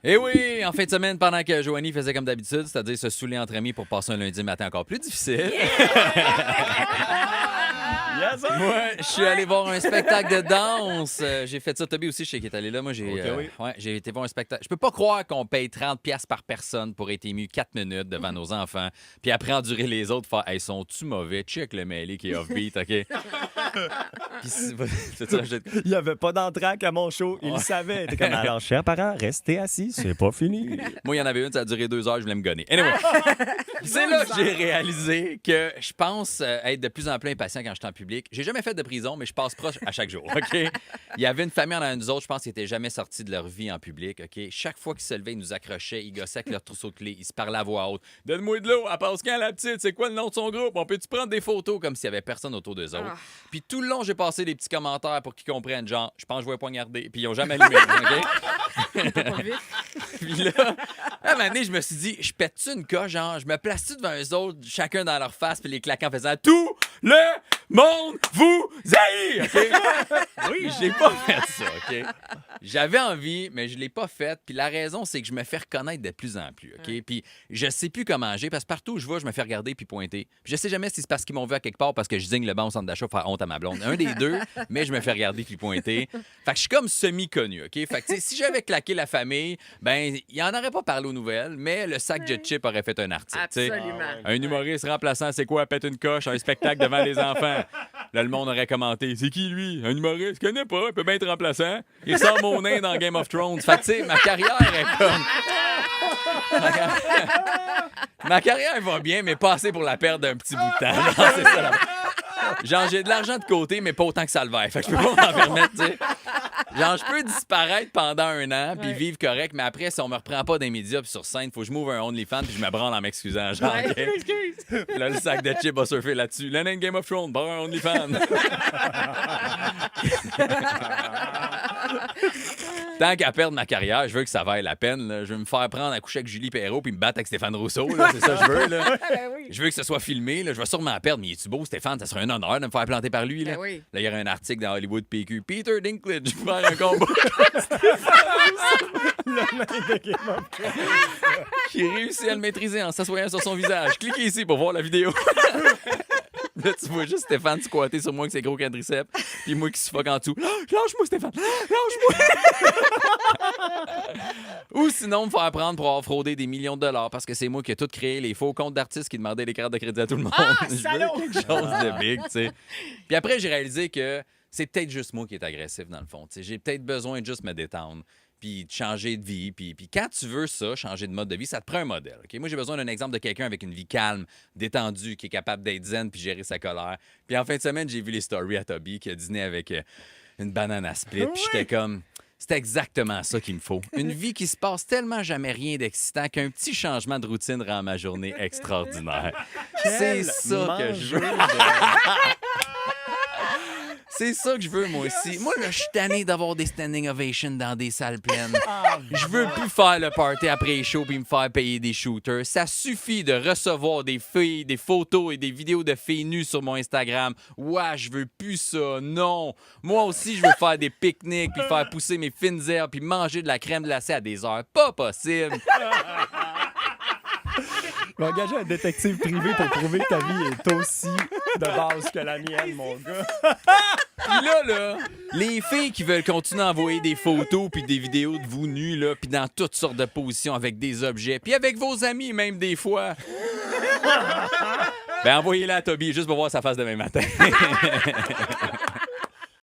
Eh oui, en fin de semaine, pendant que Joanie faisait comme d'habitude, c'est-à-dire se saouler entre amis pour passer un lundi matin encore plus difficile. Moi, je suis allé voir un spectacle de danse. J'ai fait ça. Toby aussi, je sais qu'il est allé là. Moi, j'ai été voir un spectacle. Je peux pas croire qu'on paye 30$ par personne pour être ému 4 minutes devant nos enfants, puis après endurer les autres, faire hey, sont-tu mauvais? Check le mêlé qui est off-beat, OK? Puis c'est ça, Il n'y avait pas d'entraque à mon show. Il le savait. Il était comme, alors, chers parents, restez assis, c'est pas fini. Moi, il y en avait une, ça a duré 2 heures, je voulais me gonner. Anyway, c'est là que j'ai réalisé que je pense être de plus en plus impatient quand je suis en public. J'ai jamais fait de prison, mais je passe proche à chaque jour, OK? Il y avait une famille en avant de nous autres, je pense qu'ils n'étaient jamais sortis de leur vie en public, OK? Chaque fois qu'ils se levaient, ils nous accrochaient, ils gossaient avec leur trousseau de clés, ils se parlaient à voix haute. « Donne-moi de l'eau, elle passe quand, la petite? C'est quoi le nom de son groupe? On peut-tu prendre des photos? » Comme s'il y avait personne autour d'eux autres. Puis tout le long, j'ai passé des petits commentaires pour qu'ils comprennent, genre, je pense que je vais poignarder. Puis ils ont jamais allumé, OK? Puis là, à un moment donné, je me suis dit, je pète-tu une coche, genre, je me place-tu devant eux autres, chacun dans leur face, puis les claquants en faisant tout le monde vous haït, OK? Oui, j'ai pas fait ça, OK? J'avais envie, mais je l'ai pas fait. Puis la raison, c'est que je me fais reconnaître de plus en plus, OK? Puis je sais plus comment agir, parce que partout où je vais, je me fais regarder puis pointer. Puis je sais jamais si c'est parce qu'ils m'ont vu à quelque part, parce que je digne le banc au centre d'achat pour faire honte à ma blonde. Un des deux, mais je me fais regarder puis pointer. Fait que je suis comme semi-connu, OK? Fait que, tu sais, si j'avais claqué la famille, ben, il en aurait pas parlé aux nouvelles, mais le sac de chips aurait fait un article, tu sais. Absolument. Un humoriste remplaçant, c'est quoi, pète une coche, un spectacle devant les enfants. Là, le monde aurait commenté, c'est qui lui? Un humoriste? Je connais pas, il peut bien être remplaçant. Il sort mon nain dans Game of Thrones. Fait que, tu sais, ma carrière est comme. Ma carrière va bien, mais pas assez pour la perdre d'un petit bout de temps. Non, c'est ça. Genre, j'ai de l'argent de côté, mais pas autant que ça le vaille. Fait que je peux pas m'en permettre, tu sais. Genre, je peux disparaître pendant 1 an puis vivre correct, mais après, si on me reprend pas dans les médias puis sur scène, faut que je m'ouvre un OnlyFans puis je me branle en m'excusant. Genre, OK? Là, le sac de chips va surfer là-dessus. Le nain de Game of Thrones, bon, un OnlyFans. Tant qu'à perdre ma carrière, je veux que ça vaille la peine. Là. Je veux me faire prendre à coucher avec Julie Perrault puis me battre avec Stéphane Rousseau. Là. C'est ça que je veux. Là. Je veux que ce soit filmé. Là. Je vais sûrement perdre. Mais es-tu beau, Stéphane? Ça serait un honneur de me faire planter par lui. Là, là il y aurait un article dans Hollywood PQ. Peter Dinklage pour faire un combat. Le nain de Game of Thrones. Qui réussit à le maîtriser en s'assoyant sur son visage. Cliquez ici pour voir la vidéo. Là, tu vois juste Stéphane squatter sur moi avec ses gros quadriceps, puis moi qui suffoque en dessous. Lâche-moi, Stéphane! Lâche-moi! Ou sinon, me faire prendre pour avoir fraudé des millions de dollars parce que c'est moi qui ai tout créé les faux comptes d'artistes qui demandaient les cartes de crédit à tout le monde. Je veux quelque chose de big, tu sais. Puis après, j'ai réalisé que c'est peut-être juste moi qui est agressif, dans le fond. T'sais. J'ai peut-être besoin de juste me détendre. Puis de changer de vie. Puis quand tu veux ça, changer de mode de vie, ça te prend un modèle. OK? Moi, j'ai besoin d'un exemple de quelqu'un avec une vie calme, détendue, qui est capable d'être zen puis gérer sa colère. Puis en fin de semaine, j'ai vu les stories à Toby qui a dîné avec une banane à split. Puis j'étais comme... C'est exactement ça qu'il me faut. Une vie qui se passe tellement jamais rien d'excitant qu'un petit changement de routine rend ma journée extraordinaire. C'est ça que je veux. C'est ça que je veux, moi aussi. Moi, là, je suis tanné d'avoir des standing ovations dans des salles pleines. Je veux plus faire le party après les shows puis me faire payer des shooters. Ça suffit de recevoir des filles, des photos et des vidéos de filles nues sur mon Instagram. Ouais, je veux plus ça. Non. Moi aussi, je veux faire des pique-niques puis faire pousser mes fines herbes puis manger de la crème glacée à des heures pas possible. Je vais engager un détective privé pour prouver que ta vie est aussi de base que la mienne, mon gars. Puis là, les filles qui veulent continuer à envoyer des photos puis des vidéos de vous nus, là, puis dans toutes sortes de positions avec des objets, puis avec vos amis même des fois. Ben envoyez-la à Toby juste pour voir sa face demain matin.